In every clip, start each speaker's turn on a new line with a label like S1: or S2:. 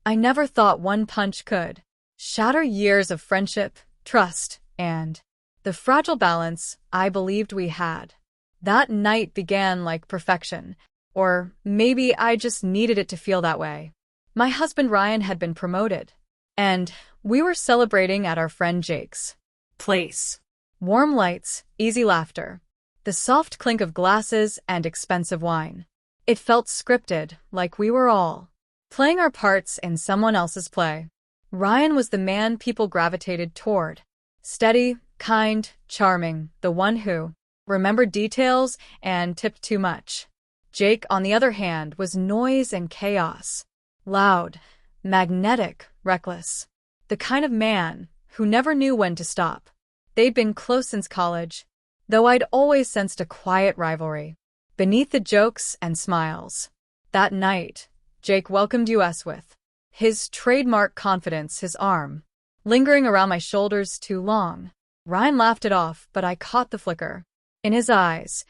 S1: I never thought one punch could shatter years of friendship, trust, and the fragile balance I believed we had. That night began like perfection, or maybe I just needed it to feel that way. My husband Ryan had been promoted, and we were celebrating at our friend Jake's place. Warm lights, easy laughter, the soft clink of glasses and expensive wine. It felt scripted, like we were all playing our parts in someone else's play. Ryan was the man people gravitated toward. Steady, kind, charming, the one who remembered details and tipped too much. Jake, on the other hand, was noise and chaos. Loud, magnetic, reckless. The kind of man who never knew when to stop. They'd been close since college, though I'd always sensed a quiet rivalry beneath the jokes and smiles. That night, Jake welcomed us with his trademark confidence, his arm lingering around my shoulders too long. Ryan laughed it off, but I caught the flicker in his eyes,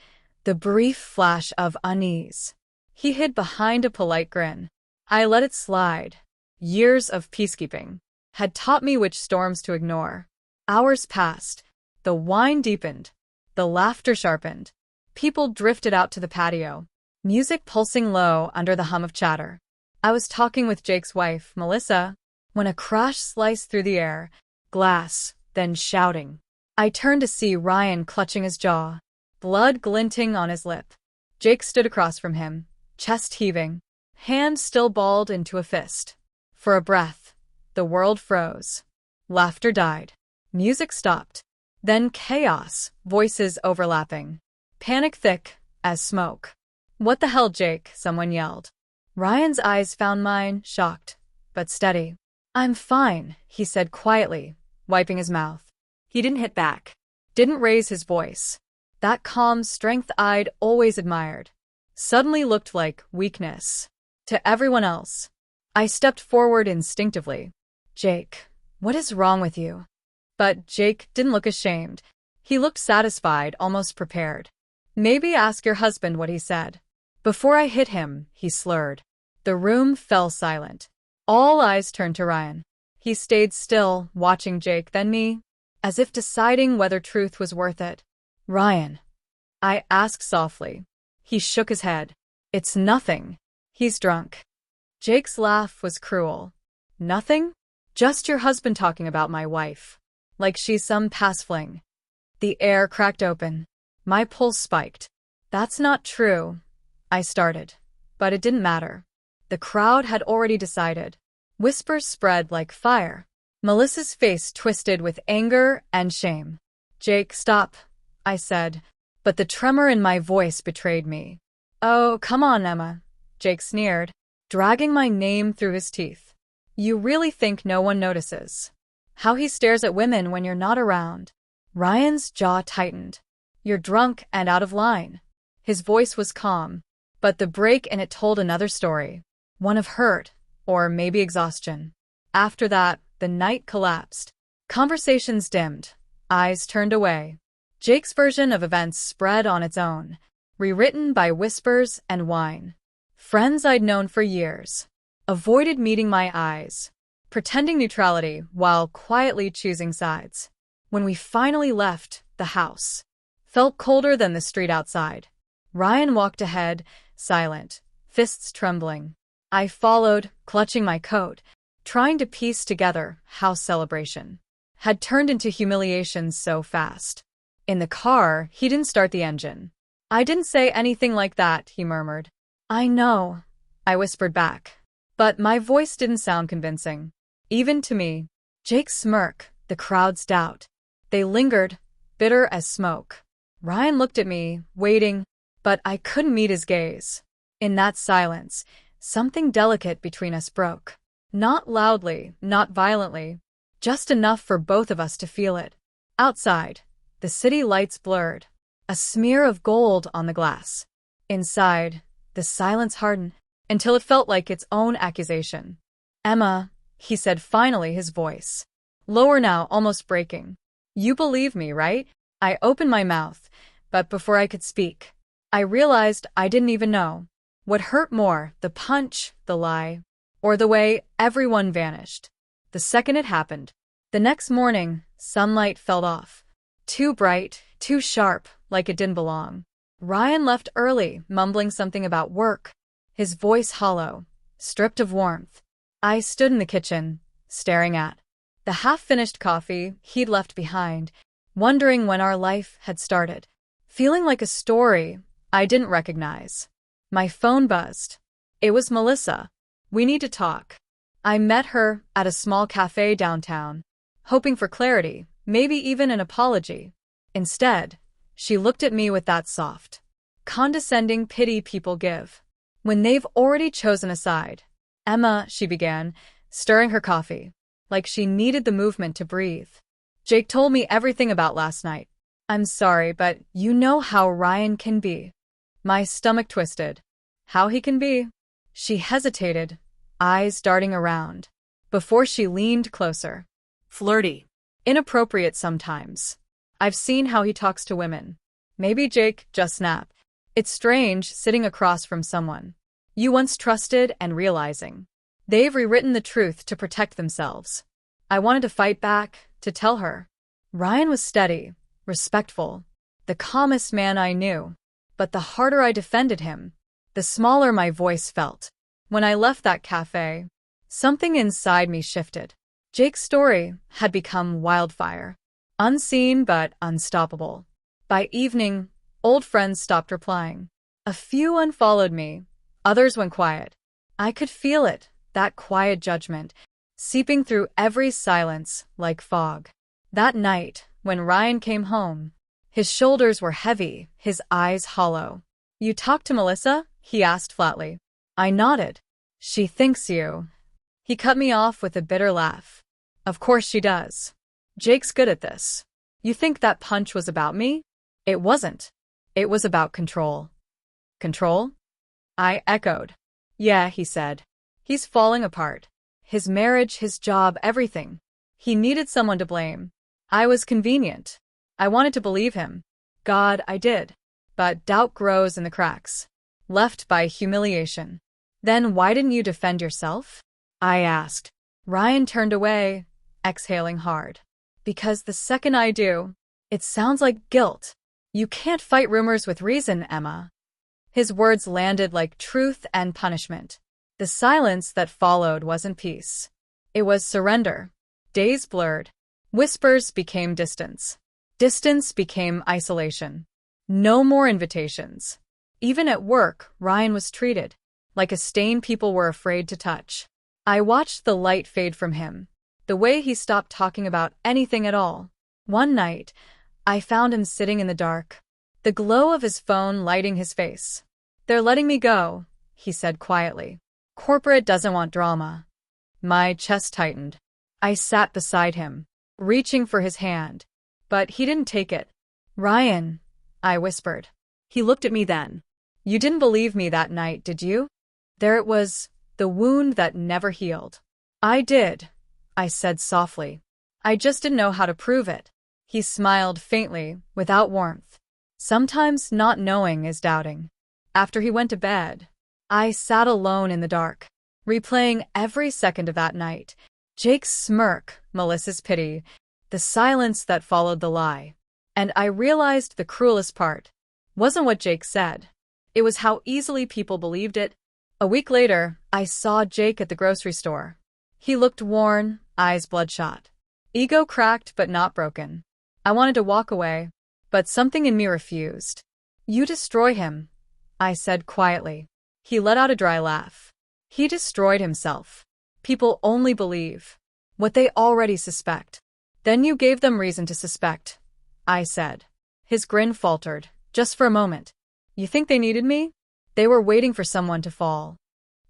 S1: the brief flash of unease. He hid behind a polite grin. I let it slide. Years of peacekeeping had taught me which storms to ignore. Hours passed. The wine deepened. The laughter sharpened. People drifted out to the patio, music pulsing low under the hum of chatter. I was talking with Jake's wife, Melissa, when a crash sliced through the air, glass, then shouting. I turned to see Ryan clutching his jaw, blood glinting on his lip. Jake stood across from him, chest heaving, hand still balled into a fist. For a breath, the world froze. Laughter died. Music stopped. Then chaos, voices overlapping. Panic thick as smoke. "What the hell, Jake?" someone yelled. Ryan's eyes found mine, shocked, but steady. "I'm fine," he said quietly, wiping his mouth. He didn't hit back. Didn't raise his voice. That calm strength I'd always admired suddenly looked like weakness to everyone else. I stepped forward instinctively. "Jake, what is wrong with you?" But Jake didn't look ashamed. He looked satisfied, almost prepared. "Maybe ask your husband," what he said. Before I hit him, he slurred. The room fell silent. All eyes turned to Ryan. He stayed still, watching Jake, then me, as if deciding whether truth was worth it. "Ryan," I asked softly. He shook his head. "It's nothing. He's drunk." Jake's laugh was cruel. "Nothing? Just your husband talking about my wife. Like she's some past fling." The air cracked open. My pulse spiked. "That's not true," I started. But it didn't matter. The crowd had already decided. Whispers spread like fire. Melissa's face twisted with anger and shame. "Jake, stop," I said, but the tremor in my voice betrayed me. "Oh, come on, Emma," Jake sneered, dragging my name through his teeth. "You really think no one notices how he stares at women when you're not around?" Ryan's jaw tightened. "You're drunk and out of line." His voice was calm, but the break in it told another story. One of hurt, or maybe exhaustion. After that, the night collapsed. Conversations dimmed. Eyes turned away. Jake's version of events spread on its own, rewritten by whispers and wine. Friends I'd known for years avoided meeting my eyes, pretending neutrality while quietly choosing sides. When we finally left, the house felt colder than the street outside. Ryan walked ahead, silent, fists trembling. I followed, clutching my coat, trying to piece together how celebration had turned into humiliation so fast. In the car, he didn't start the engine. "I didn't say anything like that," he murmured. "I know," I whispered back. But my voice didn't sound convincing, even to me. Jake's smirk, the crowd's doubt. They lingered, bitter as smoke. Ryan looked at me, waiting, but I couldn't meet his gaze. In that silence, something delicate between us broke. Not loudly, not violently, just enough for both of us to feel it. Outside, the city lights blurred, a smear of gold on the glass. Inside, the silence hardened until it felt like its own accusation. "Emma," he said finally, his voice lower now, almost breaking. "You believe me, right?" I opened my mouth, but before I could speak, I realized I didn't even know what hurt more, the punch, the lie, or the way everyone vanished. The second it happened. The next morning, sunlight fell off. Too bright, too sharp, like it didn't belong. Ryan left early, mumbling something about work, his voice hollow, stripped of warmth. I stood in the kitchen, staring at the half-finished coffee he'd left behind, wondering when our life had started. Feeling like a story I didn't recognize. My phone buzzed. It was Melissa. "We need to talk." I met her at a small cafe downtown, hoping for clarity, maybe even an apology. Instead, she looked at me with that soft, condescending pity people give when they've already chosen a side. "Emma," she began, stirring her coffee, like she needed the movement to breathe. "Jake told me everything about last night. I'm sorry, but you know how Ryan can be." My stomach twisted. How he can be? She hesitated, eyes darting around, before she leaned closer. "Flirty. Inappropriate sometimes. I've seen how he talks to women." Maybe Jake just snapped. It's strange sitting across from someone you once trusted and realizing they've rewritten the truth to protect themselves. I wanted to fight back, to tell her. Ryan was steady, respectful, the calmest man I knew. But the harder I defended him, the smaller my voice felt. When I left that cafe, something inside me shifted. Jake's story had become wildfire, unseen but unstoppable. By evening, old friends stopped replying. A few unfollowed me, others went quiet. I could feel it, that quiet judgment, seeping through every silence like fog. That night, when Ryan came home, his shoulders were heavy, his eyes hollow. "You talked to Melissa?" he asked flatly. I nodded. "She thinks you." He cut me off with a bitter laugh. "Of course she does. Jake's good at this. You think that punch was about me? It wasn't. It was about control." "Control?" I echoed. "Yeah," he said. "He's falling apart. His marriage, his job, everything. He needed someone to blame. I was convenient. I wanted to believe him. God, I did. But doubt grows in the cracks, left by humiliation." "Then why didn't you defend yourself?" I asked. Ryan turned away, exhaling hard. "Because the second I do, it sounds like guilt. You can't fight rumors with reason, Emma." His words landed like truth and punishment. The silence that followed wasn't peace. It was surrender. Days blurred. Whispers became distance. Distance became isolation. No more invitations. Even at work, Ryan was treated like a stain people were afraid to touch. I watched the light fade from him, the way he stopped talking about anything at all. One night, I found him sitting in the dark, the glow of his phone lighting his face. "They're letting me go," he said quietly. "Corporate doesn't want drama." My chest tightened. I sat beside him, reaching for his hand, but he didn't take it. "Ryan," I whispered. He looked at me then. "You didn't believe me that night, did you?" There it was, the wound that never healed. "I did," I said softly. "I just didn't know how to prove it." He smiled faintly, without warmth. Sometimes not knowing is doubting. After he went to bed, I sat alone in the dark, replaying every second of that night. Jake's smirk, Melissa's pity, the silence that followed the lie. And I realized the cruelest part wasn't what Jake said. It was how easily people believed it. A week later, I saw Jake at the grocery store. He looked worn, eyes bloodshot. Ego cracked but not broken. I wanted to walk away, but something in me refused. "You destroy him," I said quietly. He let out a dry laugh. "He destroyed himself. People only believe what they already suspect." "Then you gave them reason to suspect," I said. His grin faltered, just for a moment. "You think they needed me?" They were waiting for someone to fall.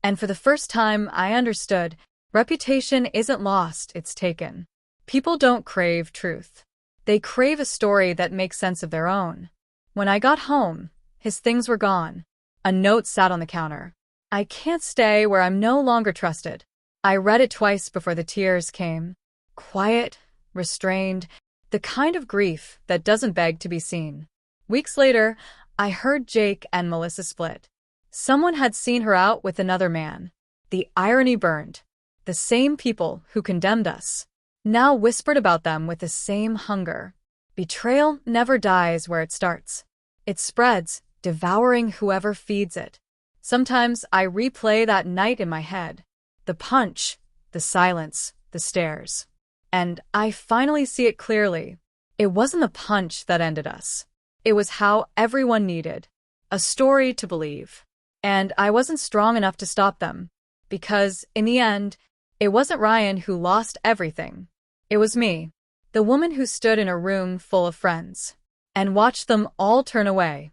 S1: And for the first time, I understood, reputation isn't lost, it's taken. People don't crave truth. They crave a story that makes sense of their own. When I got home, his things were gone. A note sat on the counter. "I can't stay where I'm no longer trusted." I read it twice before the tears came. Quiet, restrained, the kind of grief that doesn't beg to be seen. Weeks later, I heard Jake and Melissa split. Someone had seen her out with another man. The irony burned. The same people who condemned us now whispered about them with the same hunger. Betrayal never dies where it starts. It spreads, devouring whoever feeds it. Sometimes I replay that night in my head. The punch, the silence, the stares. And I finally see it clearly. It wasn't the punch that ended us. It was how everyone needed a story to believe. And I wasn't strong enough to stop them. Because, in the end, it wasn't Ryan who lost everything. It was me, the woman who stood in a room full of friends and watched them all turn away.